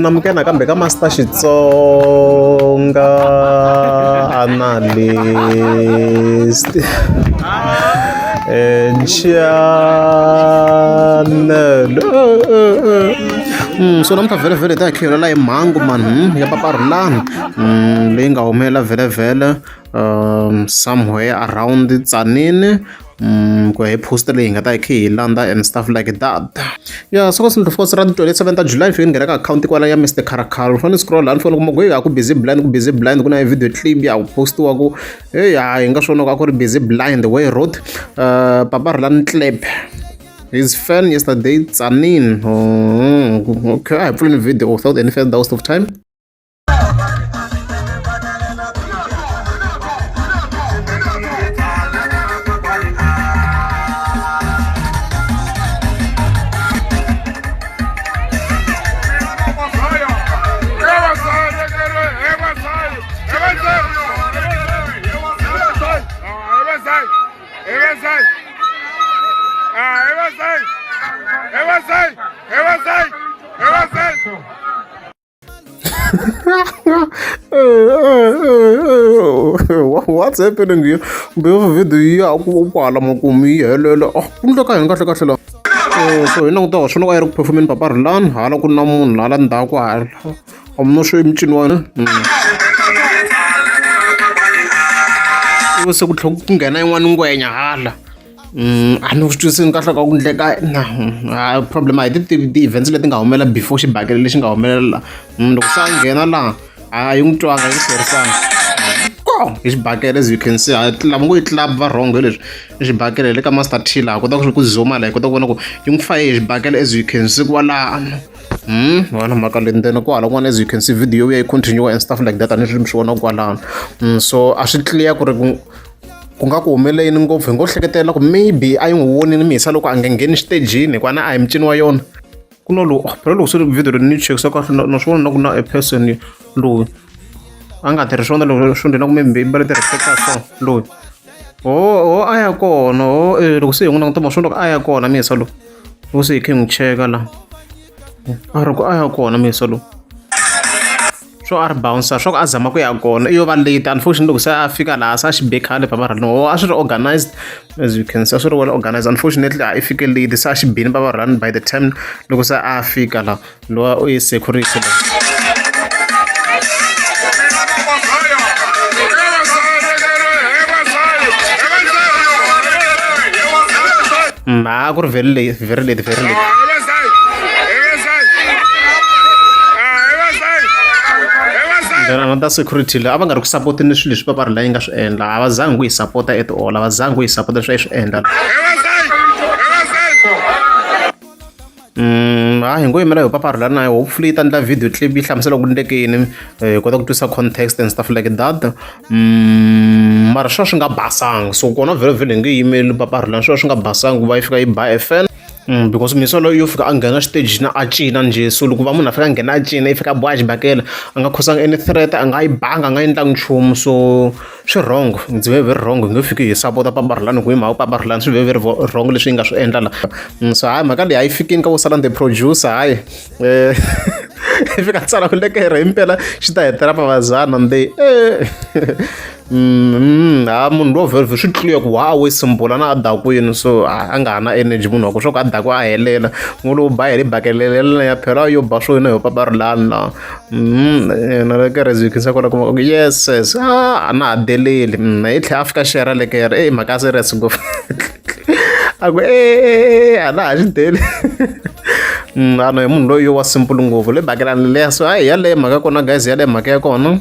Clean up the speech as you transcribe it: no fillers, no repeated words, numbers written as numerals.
namukena kambe ka Master Xitsonga analyst channel so namuntlha vhele ta hi khiyela hi mhangu man ya paparulani leyi nga humelela vhele somewhere around Tzaneen ku hi poster leyi nga ta hi khe hi landa and stuff like that. Yeah, so since of ra 27 ta July fike nghena ka account kwala ya Mr Karakal fane scroll la fone kuma ku busy blind kuna video clip ya postiwa ku hey hi nga swona ku ri busy blind way road paparulani clip his fan yesterday Tzaneen. Okay, I put in a video without any further waste of time. What's happening here? Video kwala makumi helela kumhle ka kahle la so ina ngota swona ka ri ku performing paparulani hala ku na munhu hala ndhaku hala amno swo imchini wana se ku tlhoko ku nghena yin'wana ngwenya hala a ni swi twisini kahle ka ku ndleka na problem a hi ti-events leti nga humelela before xibakele lexi nga humelela loko se a nghena laha a yi n'wi twanga yi hlwerisanga hi xibakele as you can see lava ngo yi club va wrong hi leswi i xibakele le ka Master T laha kota ku zooma laha hi kota ku vona ku yi n'wi faye hi xibakele as you can see kwalano vana mhaka leyi ndzeni kwala kun'wana as you can see video ya yi continue and stuff like that a ni swi vona kwalano so a swi clear ku ri ku nga ku humeleni ngopfu hi ngo hleketela ku maybe a yi n'wi vonini misa loko a nga ngheni xitejini hikwana a hi micini wa yona ku no lowu phela loko swi ri video ni chekisa kahle na swona na ku na a person loyi a nga tirhi swona loko swi ndlela ku maybe va leti reflector so loyi a ya kona loko se hi n'wi languta maswo loko a ya kona misa loko se hi khe n'wi cheka la a ri ku a ya kona misa lowu swo a ri bouncer swo ku a zama ku ya kona iyo va late unfortunately loko se a fika laha se a xi be khale paparulani a swi ri organized as you can see a swi ri well organized unfortunately a i fike late se a xi bini paparulani by the time loko se a fika la lowa u yi security a ku ri very late another security la ava nga ri ku support-ini swilo leswi paparula yi nga swi endla a va zangi ku yi support-a at all a va zangi ku yi support-a leswi a yi swi endla hi ngo yimela hi paparula na hopefully yi ta endla video clip yi hlamusela ku ndlekeni hi kota ku twisa context and stuff like that mara swo swi nga basanga so kona vhele hi nge yimeli paparula swo swi nga basanga ku va yi fika yi ba FN because misolo yo fika a nghena stage na a cina nje so loko va munhu a fika a nghena a cina yi fika boha xibakela a nga khosanga any threat a nga yi banga a nga endlangi nchumu so swi wrong ndzi very wrong hi nge fiki hi support-a paparulani ku hi mhaka paparulani swi very wrong leswi yi nga swi endla la so hayi mhaka leyi a yi fikini ka vo sala the producer hayi i fika tsala ku lekere himpela xi ta hetela pavazana nde munhu lo vhele swi clear ku wa we simbola na a dakwini so a nga ha na energy munhu wa ku swo ku a dakwa a helela n'wi lo ba hi ri bakelelela ya phela yo ba swo yina yo paparulani la na lekere zikisa kwala kuma yes a na ha deleli hi tlhe a fika xera lekere mhaka serious ngopfu a ku a na ha xi deli ano hi munhu loyi yo wa simple ngopfu le bakelani leya so hayi yaleyo mhaka kona guys yaleyo mhaka ya kona